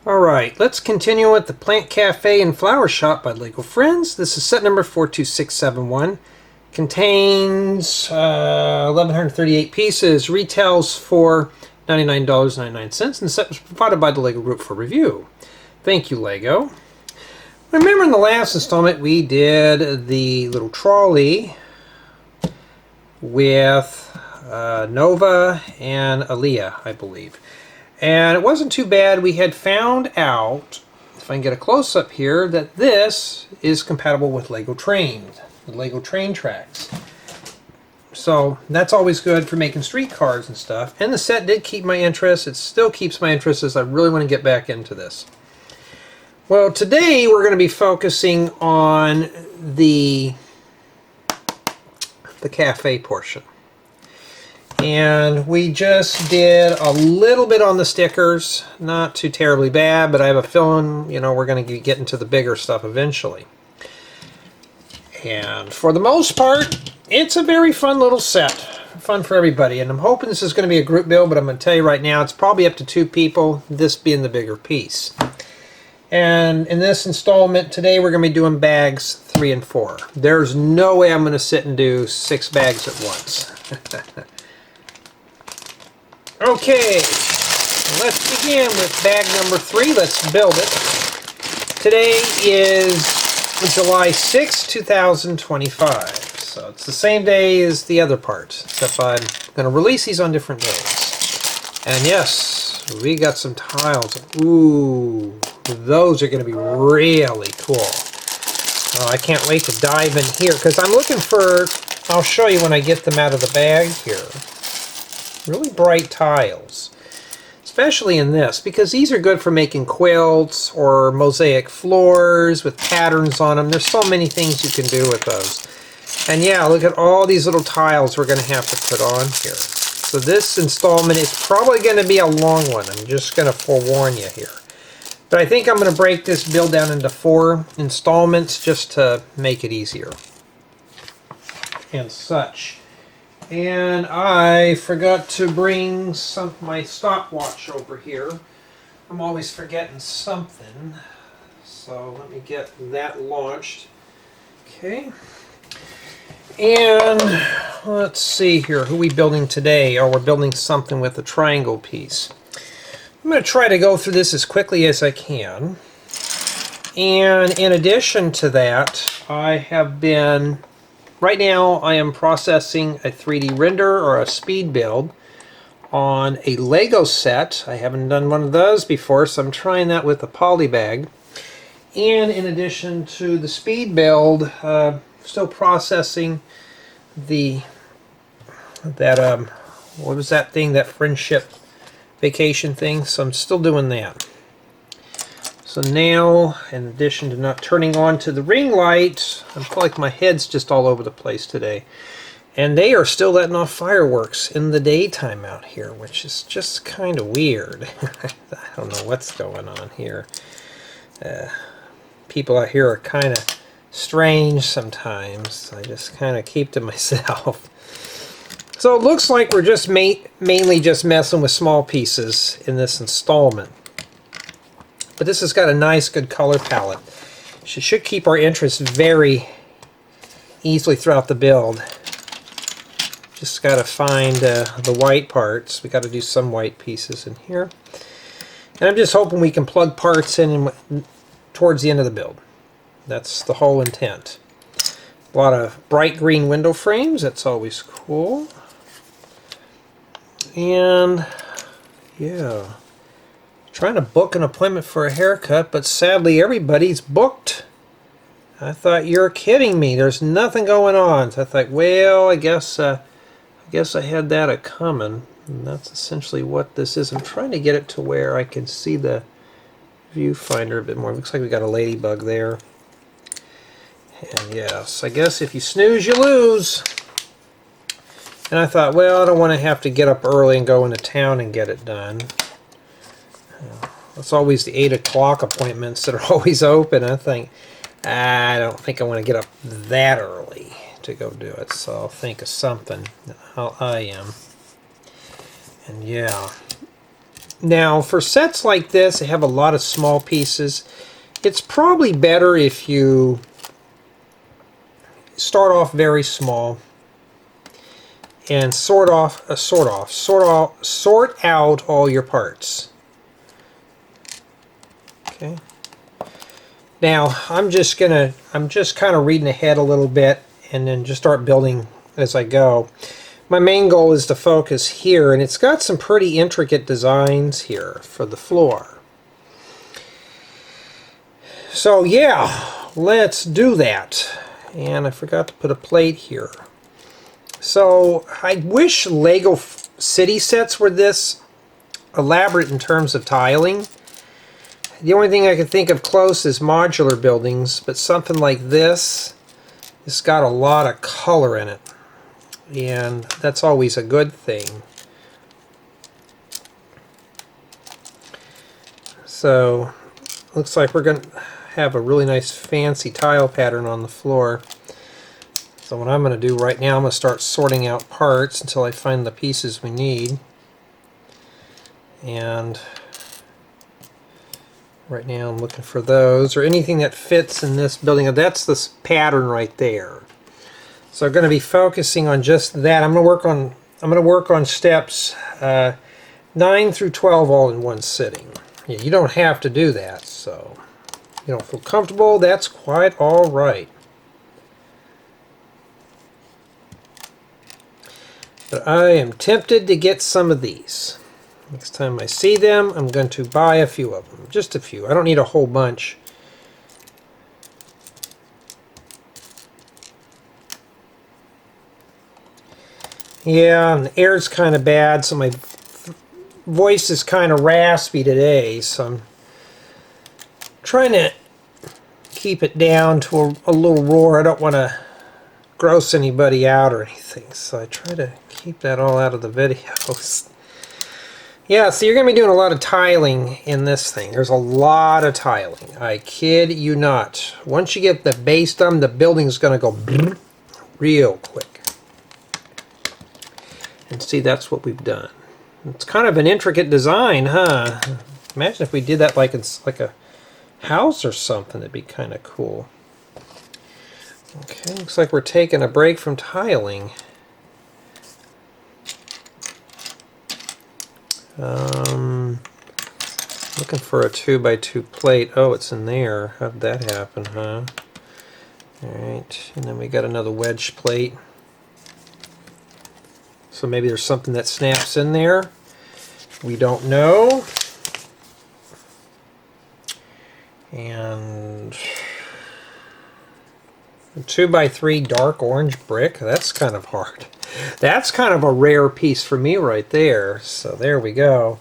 Alright, let's continue with the Plant Cafe and Flower Shop by Lego Friends. This is set number 42671. Contains 1,138 pieces, retails for $99.99, and the set was provided by the Lego Group for review. Thank you, Lego. Remember in the last installment we did the little trolley with Nova and Aliya, I believe. And it wasn't too bad. We had found out, if I can get a close-up here, that this is compatible with Lego Trains, the Lego Train tracks. So that's always good for making streetcars and stuff. And the set did keep my interest. It still keeps my interest as I really want to get back into this. Well, today we're going to be focusing on the cafe portion. And we just did a little bit on the stickers, not too terribly bad, but I have a feeling, you know, we're going to get into the bigger stuff eventually. And for the most part, it's a very fun little set. Fun for everybody. And I'm hoping this is going to be a group build, but I'm going to tell you right now, it's probably up to 2 people, this being the bigger piece. And in this installment today, we're going to be doing bags 3 and 4. There's no way I'm going to sit and do 6 bags at once. Okay, let's begin with bag number 3. Let's build it. Today is July 6, 2025. So it's the same day as the other part, except I'm going to release these on different days. And yes, we got some tiles. Ooh, those are going to be really cool. Oh, I can't wait to dive in here because I'm looking for, I'll show you when I get them out of the bag here. Really bright tiles, especially in this, because these are good for making quilts or mosaic floors with patterns on them. There's so many things you can do with those. And yeah, look at all these little tiles we're going to have to put on here. So this installment is probably going to be a long one. I'm just going to forewarn you here. But I think I'm going to break this build down into 4 installments just to make it easier and such. And I forgot to bring my stopwatch over here. I'm always forgetting something. So let me get that launched. Okay. And let's see here. Who are we building today? Oh, we're building something with a triangle piece. I'm going to try to go through this as quickly as I can. And in addition to that, I have been... Right now, I am processing a 3D render or a speed build on a Lego set. I haven't done one of those before, so I'm trying that with a poly bag. And in addition to the speed build, still processing what was that thing, that friendship vacation thing? So I'm still doing that. So now, in addition to not turning on to the ring light, I feel like my head's just all over the place today. And they are still letting off fireworks in the daytime out here, which is just kind of weird. I don't know what's going on here. People out here are kind of strange sometimes. I just kind of keep to myself. So it looks like we're just mainly just messing with small pieces in this installment. But this has got a nice, good color palette. Should keep our interest very easily throughout the build. Just got to find the white parts. We got to do some white pieces in here. And I'm just hoping we can plug parts in towards the end of the build. That's the whole intent. A lot of bright green window frames. That's always cool. And yeah. Trying to book an appointment for a haircut, but sadly everybody's booked. I thought, you're kidding me. There's nothing going on. So I thought, well, I guess I had that a-coming. And that's essentially what this is. I'm trying to get it to where I can see the viewfinder a bit more. Looks like we got a ladybug there. And yes, I guess if you snooze, you lose. And I thought, well, I don't want to have to get up early and go into town and get it done. It's always the 8 o'clock appointments that are always open. I don't think I want to get up that early to go do it. So I'll think of something. I am. And yeah. Now, for sets like this, they have a lot of small pieces. It's probably better if you start off very small and sort out all your parts. Okay. Now, I'm just kind of reading ahead a little bit and then just start building as I go. My main goal is to focus here, and it's got some pretty intricate designs here for the floor. So yeah, let's do that. And I forgot to put a plate here. So I wish Lego city sets were this elaborate in terms of tiling. The only thing I could think of close is modular buildings, but something like this, it's got a lot of color in it. And that's always a good thing. So, looks like we're going to have a really nice fancy tile pattern on the floor. So what I'm going to do right now, I'm going to start sorting out parts until I find the pieces we need. And right now I'm looking for those, or anything that fits in this building. That's this pattern right there. So I'm going to be focusing on just that. I'm going to work on steps 9 through 12 all in one sitting. Yeah, you don't have to do that, so if you don't feel comfortable, that's quite all right. But I am tempted to get some of these. Next time I see them, I'm going to buy a few of them. Just a few. I don't need a whole bunch. Yeah, and the air's kind of bad, so my voice is kind of raspy today, so I'm trying to keep it down to a little roar. I don't want to gross anybody out or anything, so I try to keep that all out of the videos. Yeah, so you're going to be doing a lot of tiling in this thing. There's a lot of tiling. I kid you not. Once you get the base done, the building's going to go real quick. And see, that's what we've done. It's kind of an intricate design, huh? Imagine if we did that like it's like a house or something. It'd be kind of cool. Okay, looks like we're taking a break from tiling. Looking for a 2x2 plate. Oh, it's in there. How'd that happen, huh? Alright, and then we got another wedge plate. So maybe there's something that snaps in there. We don't know. And a 2x3 dark orange brick. That's kind of hard. That's kind of a rare piece for me right there. So there we go.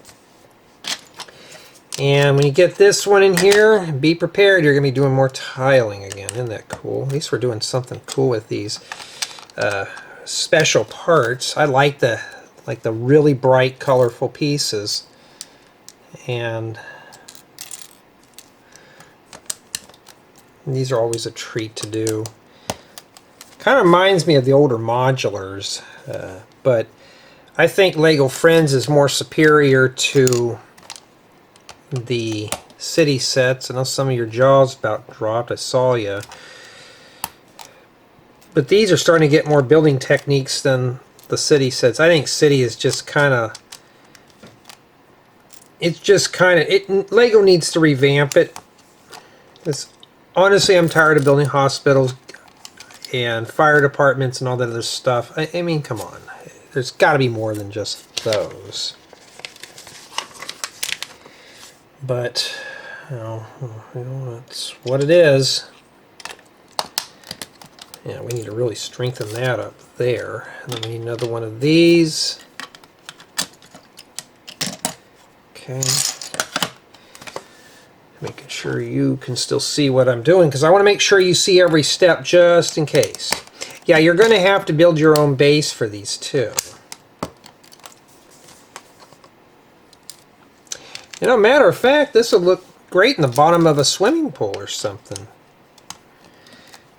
And when you get this one in here, be prepared. You're going to be doing more tiling again. Isn't that cool? At least we're doing something cool with these special parts. I like the really bright, colorful pieces. And these are always a treat to do. Kind of reminds me of the older modulars, but I think Lego Friends is more superior to the city sets. I know some of your jaws about dropped. I saw you. But these are starting to get more building techniques than the city sets. I think city is just kind of... Lego needs to revamp it. Honestly, I'm tired of building hospitals and fire departments and all that other stuff. I mean, come on. There's got to be more than just those. But, you know, that's what it is. Yeah, we need to really strengthen that up there. And then we need another one of these. Okay. Making sure you can still see what I'm doing, because I want to make sure you see every step just in case. Yeah, you're going to have to build your own base for these too. You know, matter of fact, this will look great in the bottom of a swimming pool or something.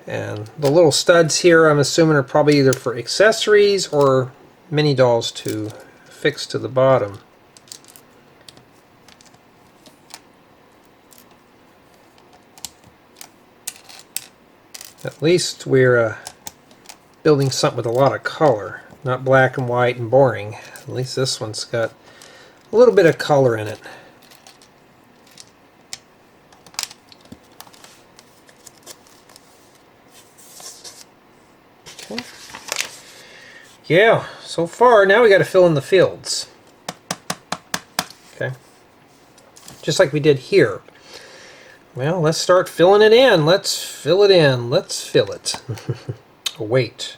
And the little studs here, I'm assuming, are probably either for accessories or mini dolls to fix to the bottom. At least we're building something with a lot of color, not black and white and boring. At least this one's got a little bit of color in it. Okay. Yeah, so far now we got to fill in the fields. Okay. Just like we did here. Well, let's start filling it in. Let's fill it in. Let's fill it. Oh, wait.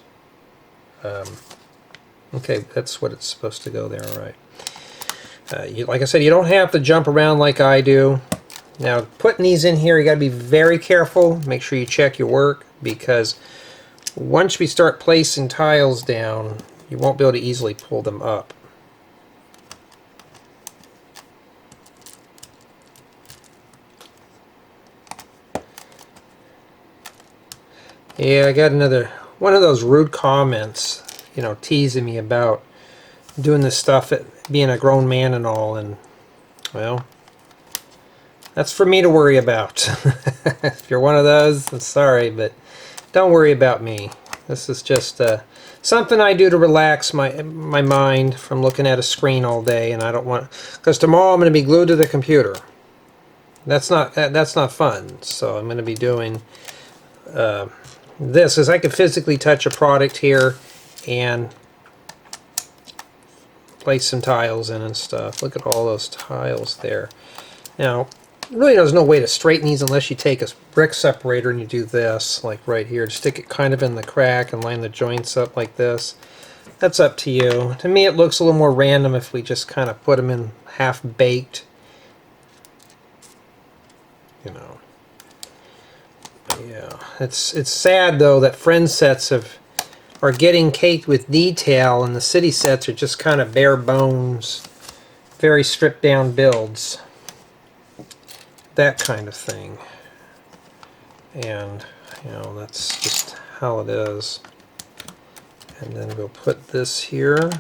Okay, that's what it's supposed to go there. All right. Like I said, you don't have to jump around like I do. Now, putting these in here, you got to be very careful. Make sure you check your work, because once we start placing tiles down, you won't be able to easily pull them up. Yeah, I got another one of those rude comments, you know, teasing me about doing this stuff, being a grown man and all, and well, that's for me to worry about. If you're one of those, I'm sorry, but don't worry about me. This is just something I do to relax my mind from looking at a screen all day, and I don't want, because tomorrow I'm going to be glued to the computer. That's not fun. So I'm going to be doing this, is I can physically touch a product here and place some tiles in and stuff. Look at all those tiles there. Now, really there's no way to straighten these unless you take a brick separator and you do this, like right here. Stick it kind of in the crack and line the joints up like this. That's up to you. To me it looks a little more random if we just kind of put them in half-baked. You know. Yeah, it's sad though that friend sets are getting caked with detail, and the city sets are just kind of bare bones, very stripped down builds, that kind of thing. And you know, that's just how it is. And then we'll put this here,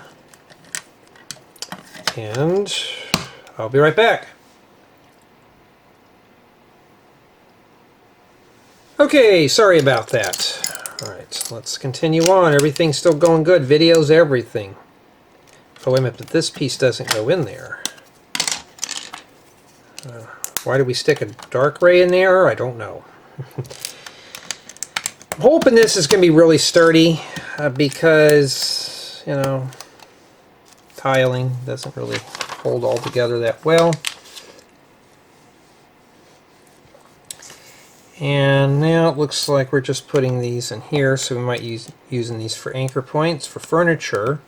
and I'll be right back. Okay, sorry about that. Alright, let's continue on. Everything's still going good. Videos, everything. Oh, wait a minute, but this piece doesn't go in there. Why did we stick a dark ray in there? I don't know. I'm hoping this is going to be really sturdy, because, you know, tiling doesn't really hold all together that well. And now it looks like we're just putting these in here, so we might use using these for anchor points for furniture.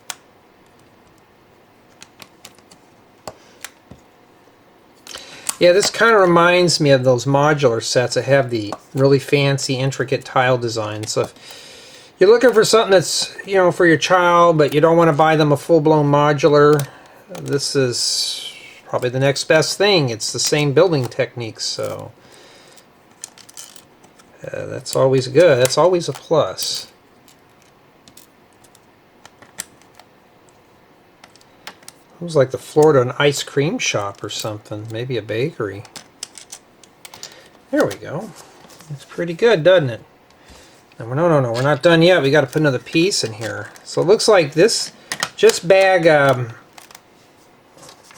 Yeah, this kind of reminds me of those modular sets that have the really fancy, intricate tile design. So if you're looking for something that's, you know, for your child, but you don't want to buy them a full-blown modular, this is probably the next best thing. It's the same building techniques, so that's always good. That's always a plus. It was like the floor to an ice cream shop or something. Maybe a bakery. There we go. It's pretty good, doesn't it? No, we're not done yet. We got to put another piece in here. So it looks like this, just bag,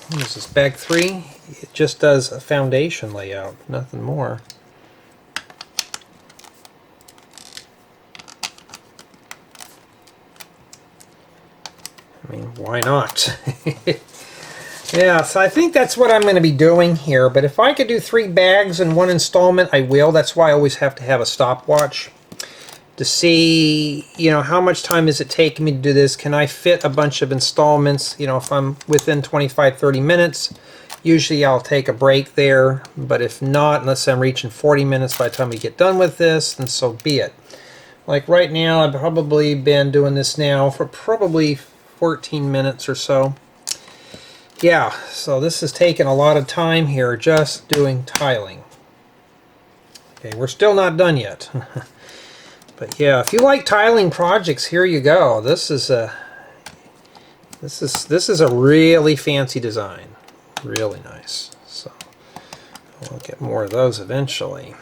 what is this, bag 3? It just does a foundation layout, nothing more. I mean, why not? Yeah, so I think that's what I'm going to be doing here. But if I could do 3 bags in one installment, I will. That's why I always have to have a stopwatch to see, you know, how much time is it taking me to do this? Can I fit a bunch of installments? You know, if I'm within 25-30 minutes, usually I'll take a break there. But if not, unless I'm reaching 40 minutes by the time we get done with this, then so be it. Like right now, I've probably been doing this now for probably 14 minutes or so. Yeah, so this has taken a lot of time here just doing tiling. Okay, we're still not done yet. But yeah, if you like tiling projects, here you go. This is a really fancy design. Really nice. So we'll get more of those eventually.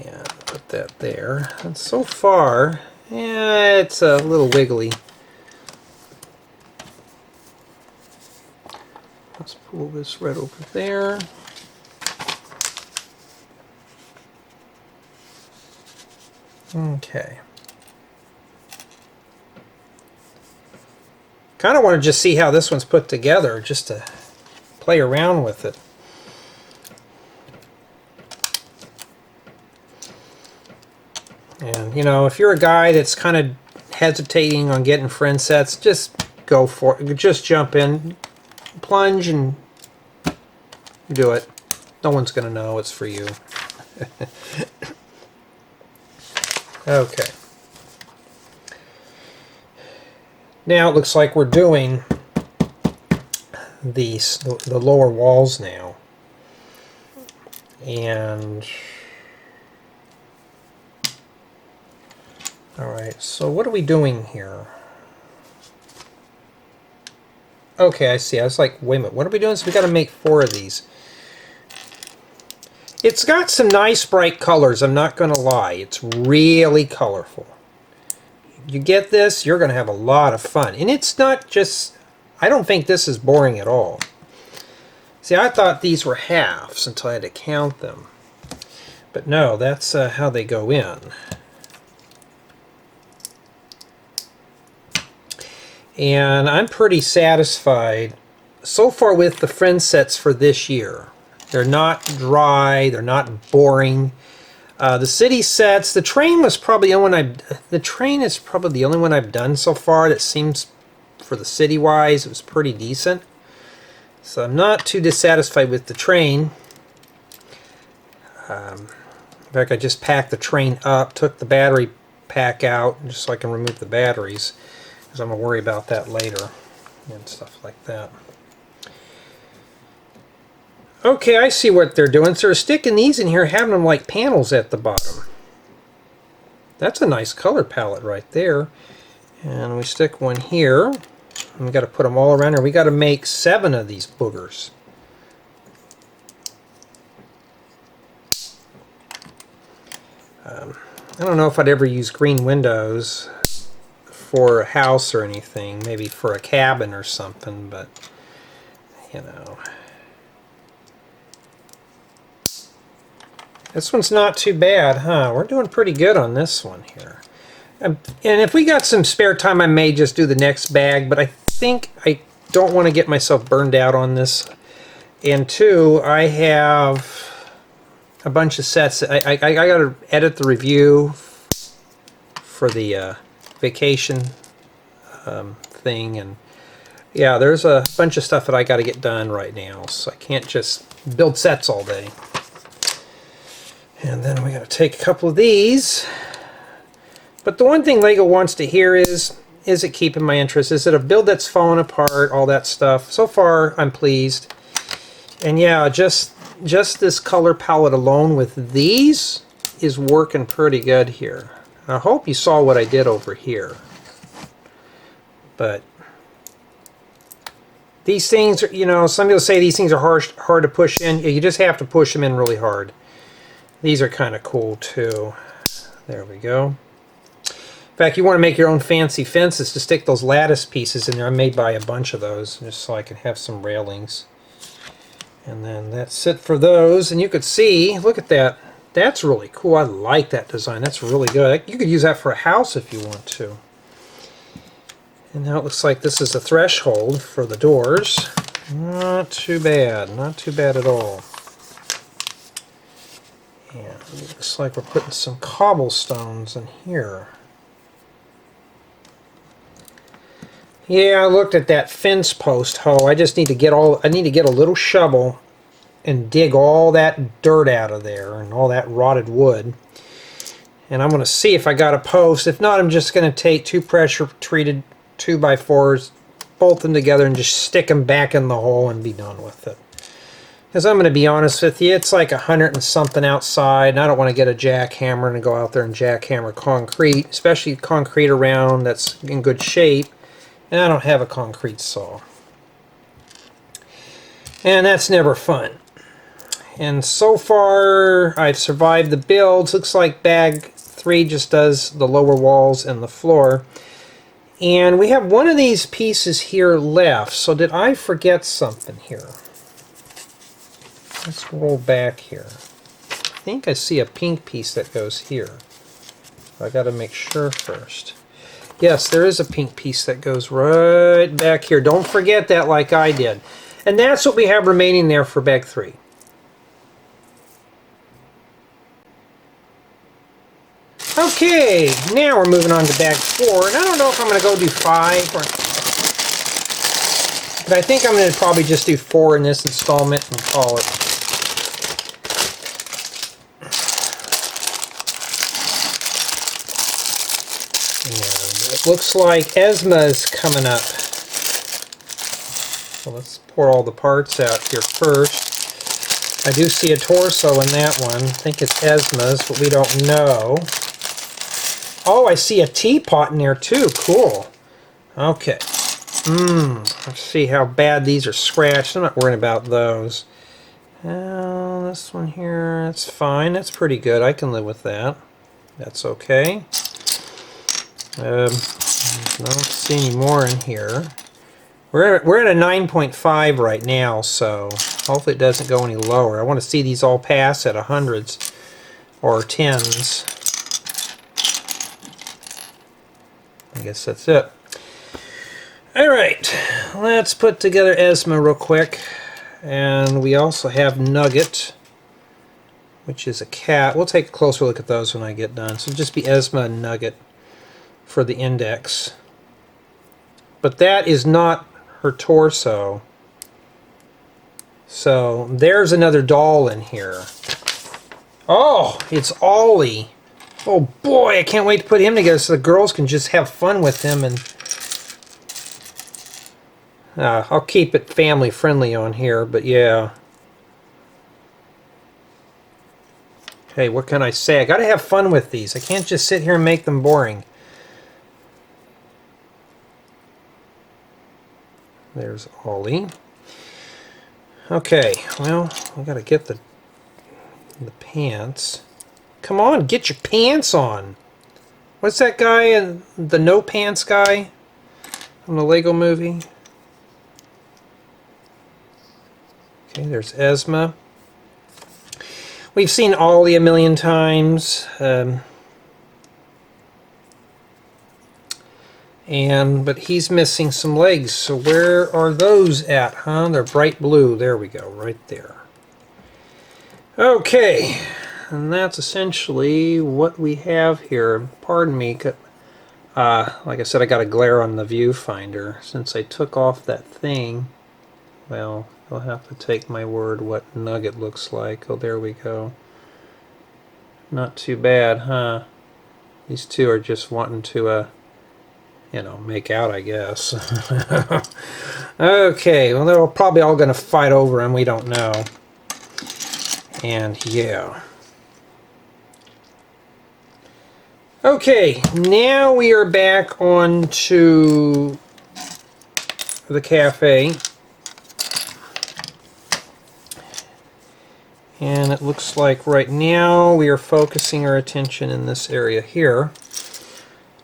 And put that there. And so far, yeah, it's a little wiggly. Let's pull this right over there. Okay. Kind of want to just see how this one's put together, just to play around with it. And, you know, if you're a guy that's kind of hesitating on getting friend sets, just go for it. Just jump in, plunge, and do it. No one's going to know it's for you. Okay. Now it looks like we're doing the lower walls now. And alright, so what are we doing here? Okay, I see. I was like, wait a minute, what are we doing? So we got to make 4 of these. It's got some nice bright colors, I'm not going to lie. It's really colorful. You get this, you're going to have a lot of fun. And it's not just, I don't think this is boring at all. See, I thought these were halves until I had to count them. But no, that's how they go in. And I'm pretty satisfied so far with the friend sets for this year. They're not dry, they're not boring. The city sets, the train was probably the only one the train is probably the only one I've done so far that seems, for the city-wise, it was pretty decent. So I'm not too dissatisfied with the train. In fact, I just packed the train up, took the battery pack out, just so I can remove the batteries, because I'm going to worry about that later and stuff like that. Okay, I see what they're doing. So they're sticking these in here, having them like panels at the bottom. That's a nice color palette right there. And we stick one here. And we got to put them all around here. We got to make 7 of these boogers. I don't know if I'd ever use green windows for a house or anything. Maybe for a cabin or something, but you know. This one's not too bad, huh? We're doing pretty good on this one here. And if we got some spare time, I may just do the next bag, but I think I don't want to get myself burned out on this. And 2, I have a bunch of sets. I got to edit the review for the vacation thing. And yeah, there's a bunch of stuff that I got to get done right now, so I can't just build sets all day. And then we got to take a couple of these. But the one thing LEGO wants to hear is it keeping my interest? Is it a build that's falling apart? All that stuff. So far, I'm pleased. And yeah, just this color palette alone with these is working pretty good here. I hope you saw what I did over here. But these things, you know, some people say these things are hard to push in. You just have to push them in really hard. These are kind of cool too. There we go. In fact, you want to make your own fancy fences to stick those lattice pieces in there. I may buy a bunch of those just so I can have some railings. And then that's it for those. And you could see, look at that. That's really cool. I like that design. That's really good. You could use that for a house if you want to. And now it looks like this is a threshold for the doors. Not too bad. Not too bad at all. And it looks like we're putting some cobblestones in here. Yeah, I looked at that fence post hoe. I just need to get I need to get a little shovel and dig all that dirt out of there and all that rotted wood. And I'm going to see if I got a post. If not, I'm just going to take 2 pressure treated 2x4s, bolt them together, and just stick them back in the hole and be done with it. Because I'm going to be honest with you, it's like 100 and something outside, and I don't want to get a jackhammer and go out there and jackhammer concrete, especially concrete around that's in good shape, and I don't have a concrete saw. And that's never fun. And so far, I've survived the builds. Looks like bag 3 just does the lower walls and the floor. And we have one of these pieces here left. So did I forget something here? Let's roll back here. I think I see a pink piece that goes here. I got to make sure first. Yes, there is a pink piece that goes right back here. Don't forget that like I did. And that's what we have remaining there for bag 3. Okay, now we're moving on to bag 4. And I don't know if I'm going to go do 5 or... But I think I'm going to probably just do 4 in this installment and call it. It looks like Esma's coming up. So let's pour all the parts out here first. I do see a torso in that one. I think it's Esma's, but we don't know. Oh, I see a teapot in there too. Cool. Okay. Let's see how bad these are scratched. I'm not worrying about those. This one here, that's fine. That's pretty good. I can live with that. That's okay. I don't see any more in here. We're at a 9.5 right now, so hopefully it doesn't go any lower. I want to see these all pass at 100s or 10s. I guess that's it. Alright, let's put together Esma real quick. And we also have Nugget, which is a cat. We'll take a closer look at those when I get done. So just be Esma and Nugget for the index. But that is not her torso. So there's another doll in here. Oh, it's Olly. Oh boy, I can't wait to put him together so the girls can just have fun with him. And I'll keep it family friendly on here, but yeah. Hey, what can I say? I gotta have fun with these. I can't just sit here and make them boring. There's Olly. Okay, well, I gotta get the pants. Come on, get your pants on. What's that guy in the no pants guy from the Lego movie? Okay, there's Esma. We've seen Olly a million times. But he's missing some legs, so where are those at, huh? They're bright blue. There we go, right there. Okay, and that's essentially what we have here. Pardon me, like I said, I got a glare on the viewfinder. Since I took off that thing, well, you'll have to take my word what Nugget looks like. Oh, there we go. Not too bad, huh? These two are just wanting to, you know, make out, I guess. Okay, well, they're probably all going to fight over him. We don't know. And yeah. Okay, now we are back on to the cafe. And it looks like right now we are focusing our attention in this area here.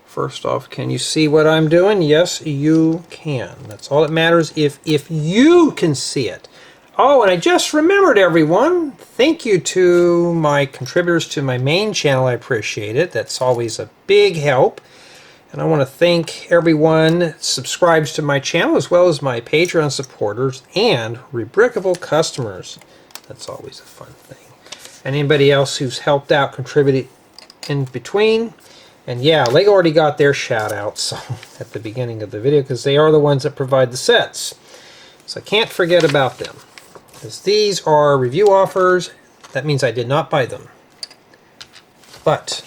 First off, can you see what I'm doing? Yes, you can. That's all that matters if you can see it. Oh, and I just remembered, everyone. Thank you to my contributors to my main channel. I appreciate it. That's always a big help. And I want to thank everyone that subscribes to my channel, as well as my Patreon supporters and Rebrickable customers. That's always a fun thing. And anybody else who's helped out, contributed in between. And yeah, Lego already got their shout outs at the beginning of the video, because they are the ones that provide the sets. So I can't forget about them. Because these are review offers. That means I did not buy them. But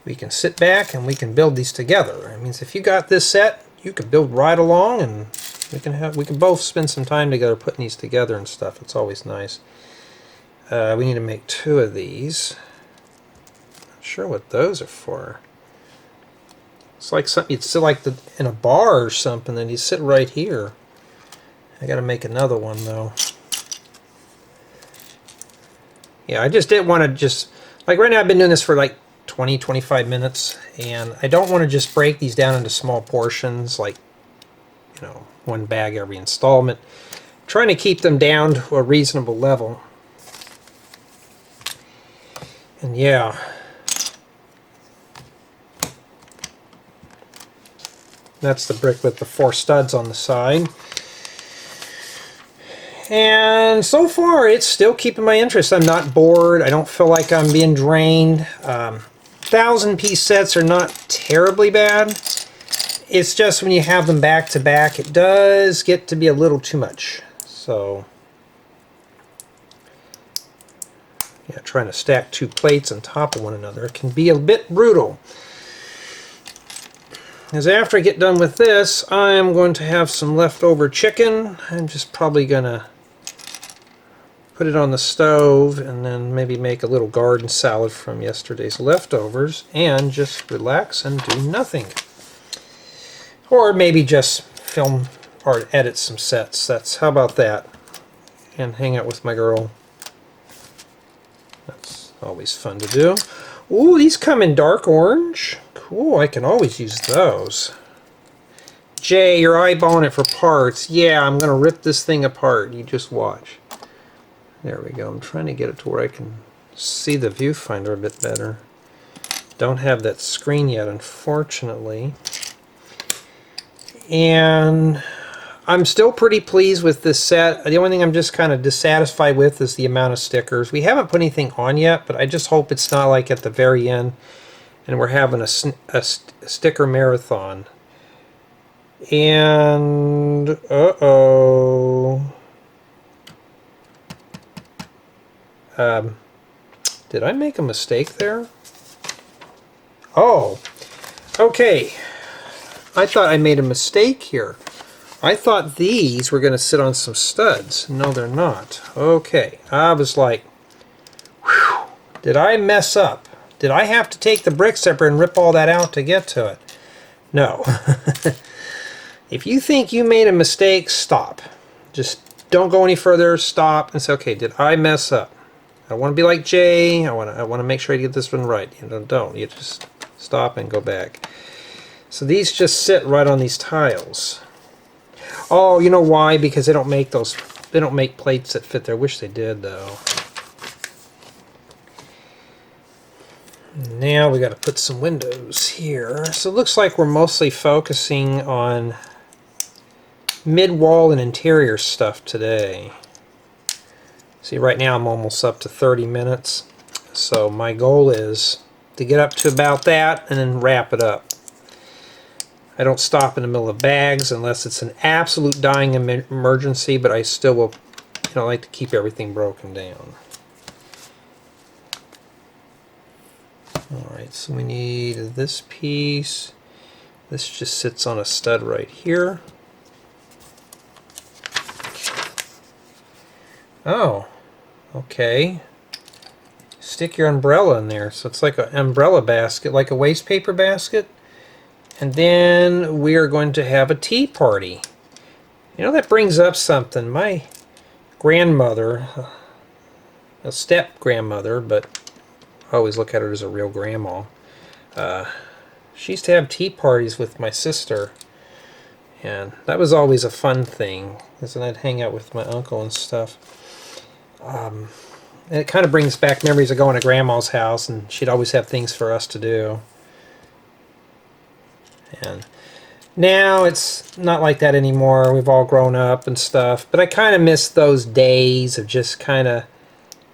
we can sit back and we can build these together. It means if you got this set, you can build right along, and we can both spend some time together putting these together and stuff. It's always nice. We need to make 2 of these. Not sure what those are for. It's like something you'd sit like in a bar or something, then you sit right here. I gotta make another one though. Yeah, I just didn't want to just, like right now I've been doing this for like 20, 25 minutes, and I don't want to just break these down into small portions, like, you know, one bag every installment. I'm trying to keep them down to a reasonable level. And yeah, that's the brick with the 4 studs on the side. And so far, it's still keeping my interest. I'm not bored. I don't feel like I'm being drained. 1,000-piece sets are not terribly bad. It's just when you have them back to back, it does get to be a little too much. So, yeah, trying to stack 2 plates on top of one another can be a bit brutal. Because after I get done with this, I am going to have some leftover chicken. I'm just probably going to put it on the stove and then maybe make a little garden salad from yesterday's leftovers and just relax and do nothing. Or maybe just film or edit some sets. How about that? And hang out with my girl. That's always fun to do. Ooh, these come in dark orange. Cool, I can always use those. Jay, you're eyeballing it for parts. Yeah, I'm going to rip this thing apart. You just watch. There we go. I'm trying to get it to where I can see the viewfinder a bit better. Don't have that screen yet, unfortunately. And I'm still pretty pleased with this set. The only thing I'm just kind of dissatisfied with is the amount of stickers. We haven't put anything on yet, but I just hope it's not like at the very end and we're having a sticker marathon. And uh-oh. Did I make a mistake there? Oh, okay. I thought I made a mistake here. I thought these were going to sit on some studs. No, they're not. Okay, I was like, whew, did I mess up? Did I have to take the brick separator and rip all that out to get to it? No. If you think you made a mistake, stop. Just don't go any further, stop, and say, okay, did I mess up? I want to be like Jay. I want to make sure I get this one right. You know, don't. You just stop and go back. So these just sit right on these tiles. Oh, you know why? Because they don't make those. They don't make plates that fit there. I wish they did, though. Now we got to put some windows here. So it looks like we're mostly focusing on mid-wall and interior stuff today. See, right now I'm almost up to 30 minutes. So my goal is to get up to about that and then wrap it up. I don't stop in the middle of bags unless it's an absolute dying emergency, but I still will, you know, like to keep everything broken down. Alright, so we need this piece. This just sits on a stud right here. Oh, okay. Stick your umbrella in there. So it's like an umbrella basket, like a waste paper basket. And then we are going to have a tea party. You know, that brings up something. My grandmother, a step-grandmother, but I always look at her as a real grandma. She used to have tea parties with my sister. And that was always a fun thing, because then I'd hang out with my uncle and stuff. And it kind of brings back memories of going to Grandma's house, and she'd always have things for us to do. And now it's not like that anymore. We've all grown up and stuff. But I kind of miss those days of just kind of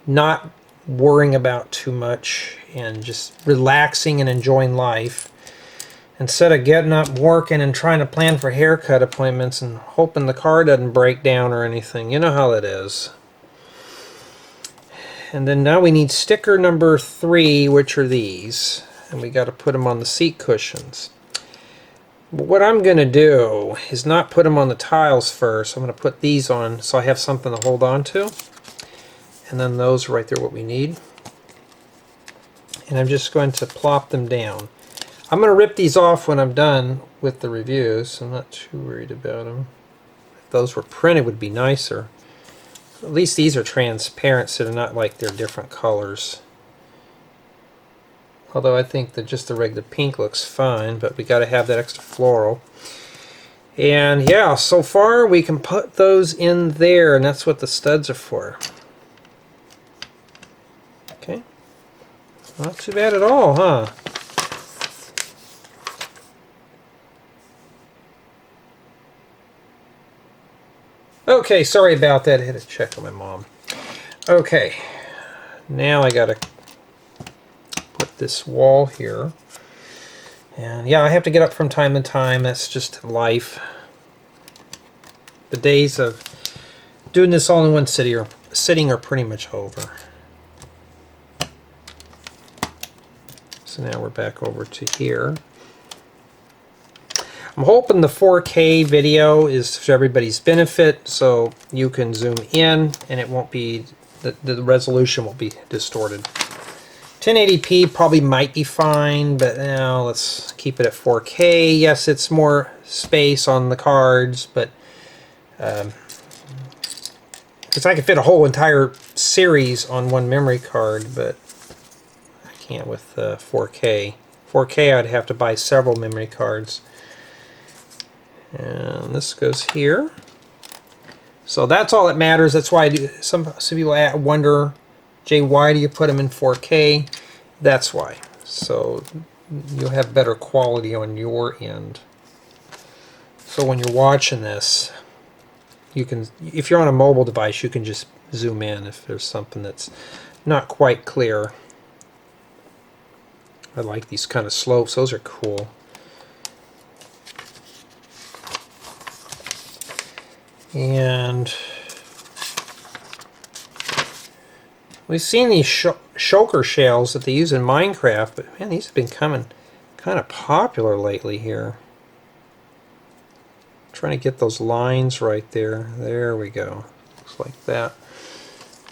not worrying about too much and just relaxing and enjoying life. Instead of getting up, working, and trying to plan for haircut appointments and hoping the car doesn't break down or anything. You know how that is. And then now we need sticker number 3, which are these. And we got to put them on the seat cushions. But what I'm going to do is not put them on the tiles first. I'm going to put these on so I have something to hold on to. And then those are right there what we need. And I'm just going to plop them down. I'm going to rip these off when I'm done with the reviews. I'm not too worried about them. If those were printed, it would be nicer. At least these are transparent, so they're not like they're different colors. Although I think that just the regular pink looks fine, but we got to have that extra floral. And yeah, so far we can put those in there, and that's what the studs are for. Okay. Not too bad at all, huh? Okay, sorry about that. I had to check on my mom. Okay, now I gotta put this wall here. And yeah, I have to get up from time to time. That's just life. The days of doing this all in one sitting are pretty much over. So now we're back over to here. I'm hoping the 4K video is for everybody's benefit, so you can zoom in and it won't be, the resolution won't be distorted. 1080p probably might be fine, but now let's keep it at 4K. Yes, it's more space on the cards, but because I could fit a whole entire series on one memory card, but I can't with 4K. 4K I'd have to buy several memory cards. And this goes here. So that's all that matters. That's why I do. Some people wonder, Jay, why do you put them in 4K? That's why. So you'll have better quality on your end. So when you're watching this, you can, if you're on a mobile device, you can just zoom in if there's something that's not quite clear. I like these kind of slopes. Those are cool. And we've seen these shulker shells that they use in Minecraft, but man, these have been coming kind of popular lately here. Trying to get those lines right there. There we go. Looks like that.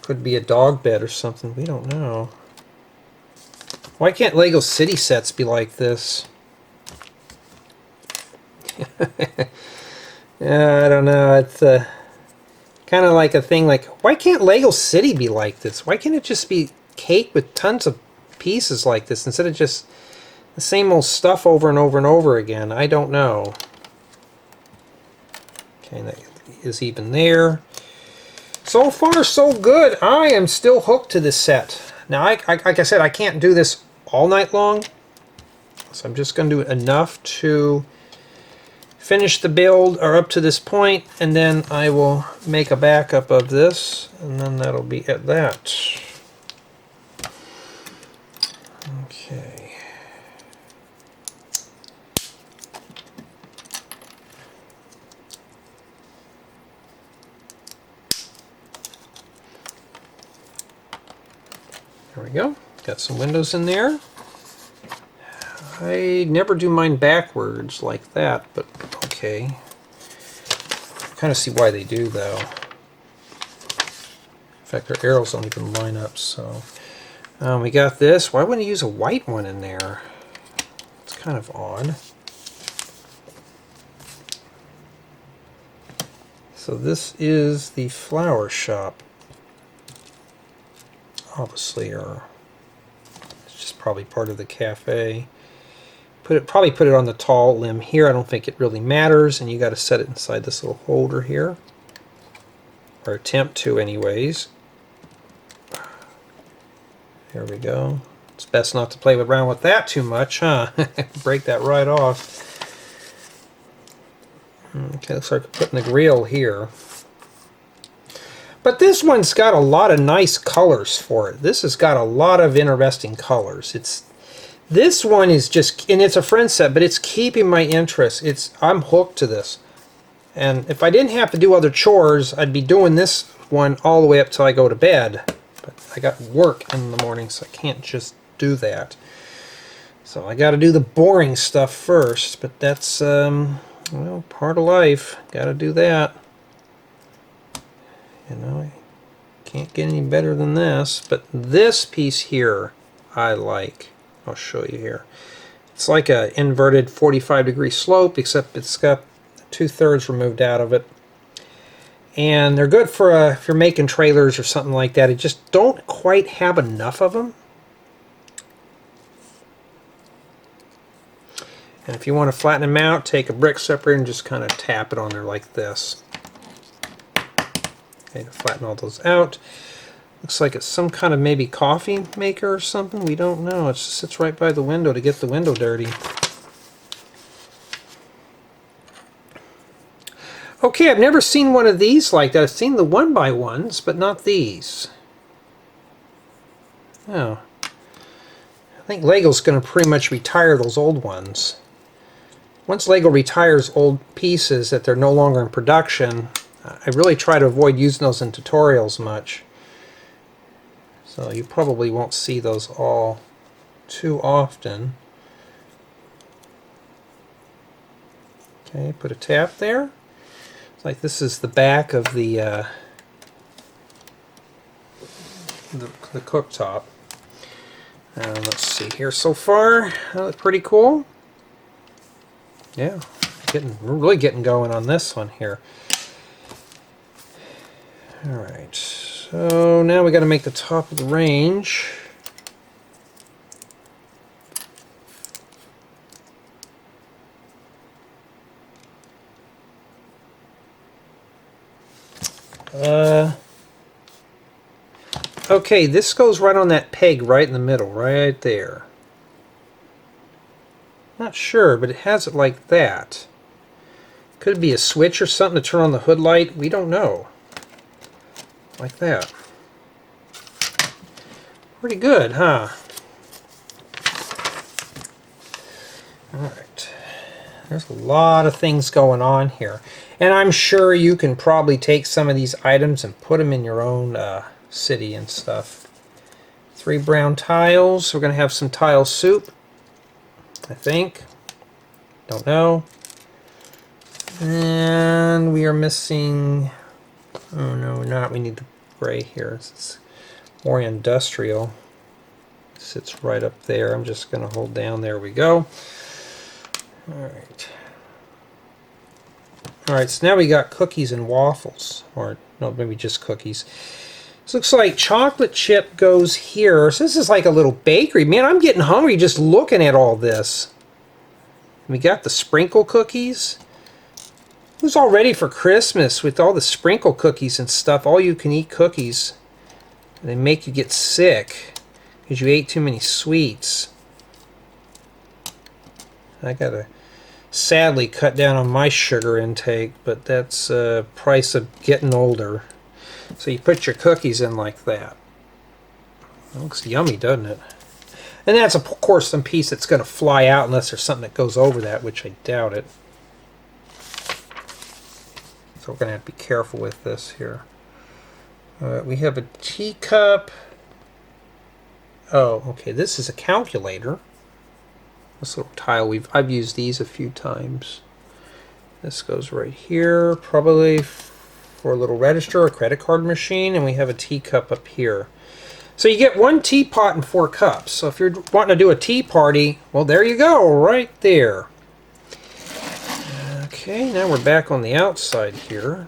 Could be a dog bed or something. We don't know. Why can't Lego City sets be like this? I don't know. It's kind of like a thing like, why can't Lego City be like this? Why can't it just be cake with tons of pieces like this instead of just the same old stuff over and over and over again? I don't know. Okay, that is even there. So far, so good. I am still hooked to this set. Now, like I said, I can't do this all night long, so I'm just going to do enough to finish the build, or up to this point, and then I will make a backup of this, and then that'll be at that. Okay. There we go. Got some windows in there. I never do mine backwards like that, but okay. Kind of see why they do, though. In fact, their arrows don't even line up, so. We got this. Why wouldn't you use a white one in there? It's kind of odd. So this is the flower shop. Obviously, or it's just probably part of the cafe. Probably put it on the tall limb here. I don't think it really matters, and you got to set it inside this little holder here, or attempt to anyways. There we go. It's best not to play around with that too much, huh? Break that right off. Okay, looks like we're putting the grill here. But this one's got a lot of nice colors for it. This has got a lot of interesting colors. This one is just, and it's a friend set, but it's keeping my interest. I'm hooked to this. And if I didn't have to do other chores, I'd be doing this one all the way up till I go to bed. But I got work in the morning, so I can't just do that. So I got to do the boring stuff first, but that's, well, part of life. Got to do that. You know, can't get any better than this. But this piece here, I like. I'll show you here. It's like a inverted 45-degree slope, except it's got 2/3 removed out of it. And they're good for if you're making trailers or something like that. I just don't quite have enough of them. And if you want to flatten them out, take a brick separator and just kind of tap it on there like this. Okay, to flatten all those out. Looks like it's some kind of maybe coffee maker or something. We don't know. It just sits right by the window to get the window dirty. Okay, I've never seen one of these like that. I've seen the 1x1s, but not these. Oh. I think Lego's going to pretty much retire those old ones. Once Lego retires old pieces that they're no longer in production, I really try to avoid using those in tutorials much. So you probably won't see those all too often. Okay, put a tap there. It's like this is the back of the cooktop. Let's see here so far. That looks pretty cool. Yeah, we're really getting going on this one here. Alright, so now we got to make the top of the range. Okay, this goes right on that peg right in the middle, right there. Not sure, but it has it like that. Could it be a switch or something to turn on the hood light? We don't know. Like that. Pretty good, huh? Alright. There's a lot of things going on here. And I'm sure you can probably take some of these items and put them in your own city and stuff. 3 brown tiles. We're going to have some tile soup, I think. Don't know. And we are missing... Oh no, we're not. We need the gray here. It's more industrial. It sits right up there. I'm just going to hold down. There we go. Alright. Alright, so now we got cookies and waffles. Or, no, maybe just cookies. This looks like chocolate chip goes here. So this is like a little bakery. Man, I'm getting hungry just looking at all this. We got the sprinkle cookies. Who's all ready for Christmas with all the sprinkle cookies and stuff? All you can eat cookies. They make you get sick because you ate too many sweets. I gotta sadly cut down on my sugar intake, but that's a price of getting older. So you put your cookies in like that. It looks yummy, doesn't it? And that's of course some piece that's going to fly out unless there's something that goes over that, which I doubt it. So we're going to have to be careful with this here. We have a teacup. Oh, okay, this is a calculator. This little tile, I've used these a few times. This goes right here, probably for a little register, a credit card machine, and we have a teacup up here. So you get 1 teapot and 4 cups. So if you're wanting to do a tea party, well, there you go, right there. Okay, now we're back on the outside here.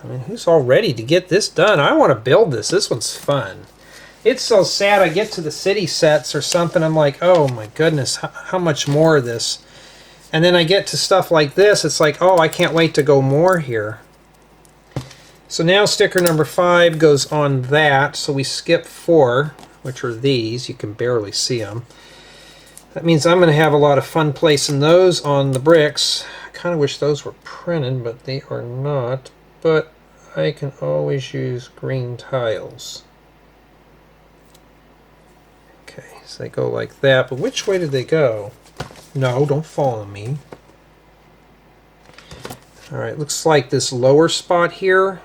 I mean, who's all ready to get this done? I want to build this. This one's fun. It's so sad. I get to the city sets or something, I'm like, oh my goodness, how much more of this? And then I get to stuff like this, it's like, oh, I can't wait to go more here. So now sticker number 5 goes on that, so we skip 4, which are these. You can barely see them. That means I'm going to have a lot of fun placing those on the bricks. I kind of wish those were printed, but they are not. But I can always use green tiles. Okay, so they go like that, but which way did they go? No, don't follow me. Alright, looks like this lower spot here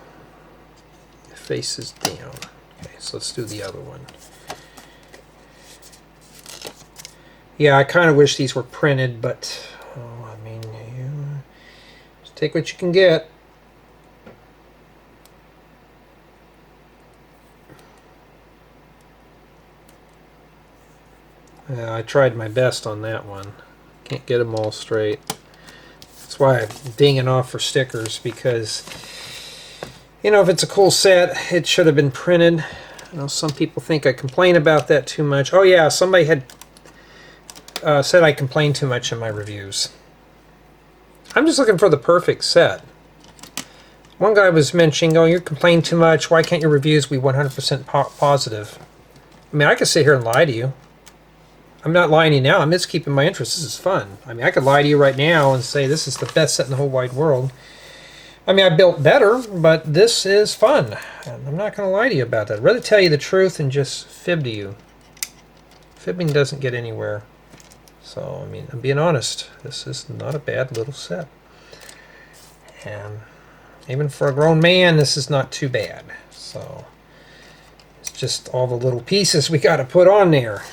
faces down. Okay, so let's do the other one. Yeah, I kind of wish these were printed, but oh, I mean, just take what you can get. I tried my best on that one. Can't get them all straight. That's why I'm dinging off for stickers, because, you know, if it's a cool set, it should have been printed. I know some people think I complain about that too much. Oh yeah, somebody had said I complain too much in my reviews. I'm just looking for the perfect set. One guy was mentioning, oh, you complain too much. Why can't your reviews be 100% positive? I mean, I could sit here and lie to you. I'm not lying to you now. I'm just keeping my interest. This is fun. I mean, I could lie to you right now and say this is the best set in the whole wide world. I mean, I built better, but this is fun. And I'm not going to lie to you about that. I'd rather tell you the truth than just fib to you. Fibbing doesn't get anywhere. So, I mean, I'm being honest. This is not a bad little set. And even for a grown man, this is not too bad. So, it's just all the little pieces we got to put on there.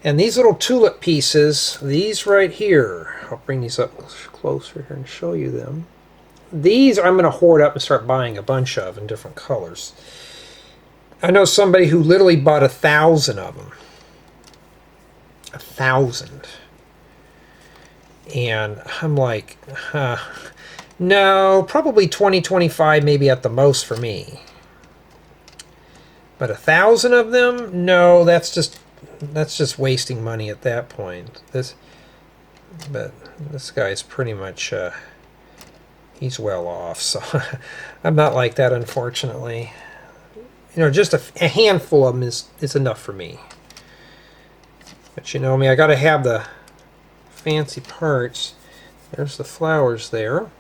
And these little tulip pieces, these right here, I'll bring these up closer here and show you them. These I'm going to hoard up and start buying a bunch of in different colors. I know somebody who literally bought 1,000 of them. 1,000. And I'm like, no, probably 20, 25 maybe at the most for me. But 1,000 of them? No, that's just wasting money at that point. But this guy's pretty much, he's well off, so I'm not like that, unfortunately. You know, just a handful of them is enough for me. But you know me, I got to have the fancy parts. There's the flowers there.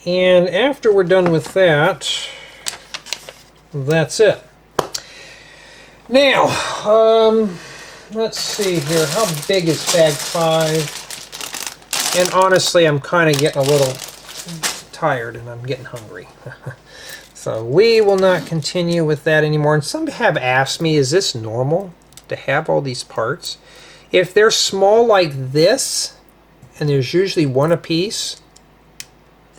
And after we're done with that, that's it. Now, let's see here. How big is bag 5? And honestly, I'm kind of getting a little tired and I'm getting hungry. So we will not continue with that anymore. And some have asked me, is this normal to have all these parts? If they're small like this, and there's usually one a piece,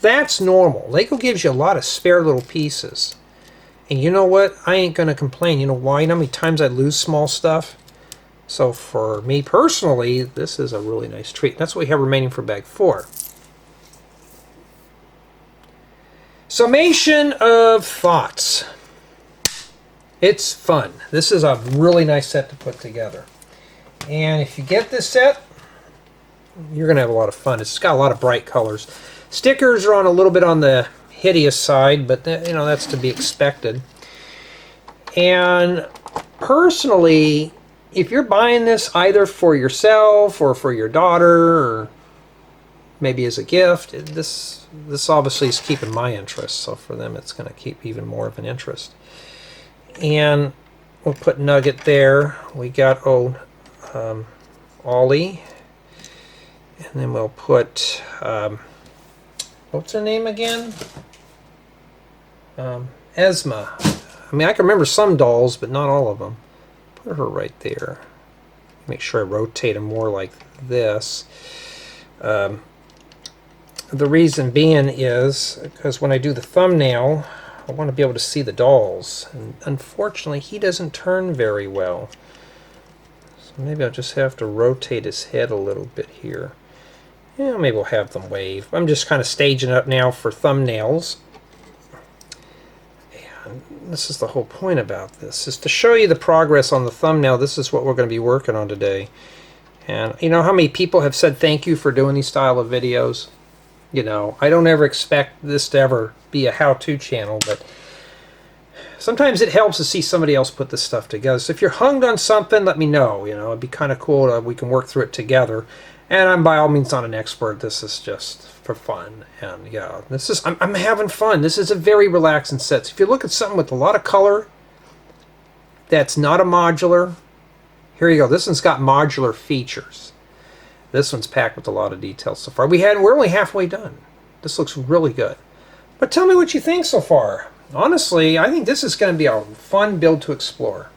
that's normal. Lego gives you a lot of spare little pieces. And you know what? I ain't going to complain. You know why? You know how many times I lose small stuff? So for me personally, this is a really nice treat. That's what we have remaining for bag 4. Summation of Thoughts. It's fun. This is a really nice set to put together. And if you get this set, you're going to have a lot of fun. It's got a lot of bright colors. Stickers are on a little bit on the hideous side, but you know, that's to be expected. And personally, if you're buying this either for yourself or for your daughter or maybe as a gift, this obviously is keeping my interest, so for them it's going to keep even more of an interest. And we'll put Nugget there. We got Olly, and then we'll put what's her name again? Esma. I mean, I can remember some dolls, but not all of them. Put her right there. Make sure I rotate them more like this. The reason being is because when I do the thumbnail, I want to be able to see the dolls. And unfortunately, he doesn't turn very well. So maybe I'll just have to rotate his head a little bit here. Yeah, maybe we'll have them wave. I'm just kind of staging up now for thumbnails. And this is the whole point about this, is to show you the progress on the thumbnail. This is what we're going to be working on today. And you know how many people have said thank you for doing these style of videos? You know, I don't ever expect this to ever be a how-to channel, but sometimes it helps to see somebody else put this stuff together. So if you're hung on something, let me know. You know, it'd be kind of cool to, we can work through it together. And I'm by all means not an expert. This is just for fun. And yeah, this is I'm having fun. This is a very relaxing set. So if you look at something with a lot of color that's not a modular, here you go. This one's got modular features. This one's packed with a lot of details so far. We're only halfway done. This looks really good. But tell me what you think so far. Honestly, I think this is going to be a fun build to explore.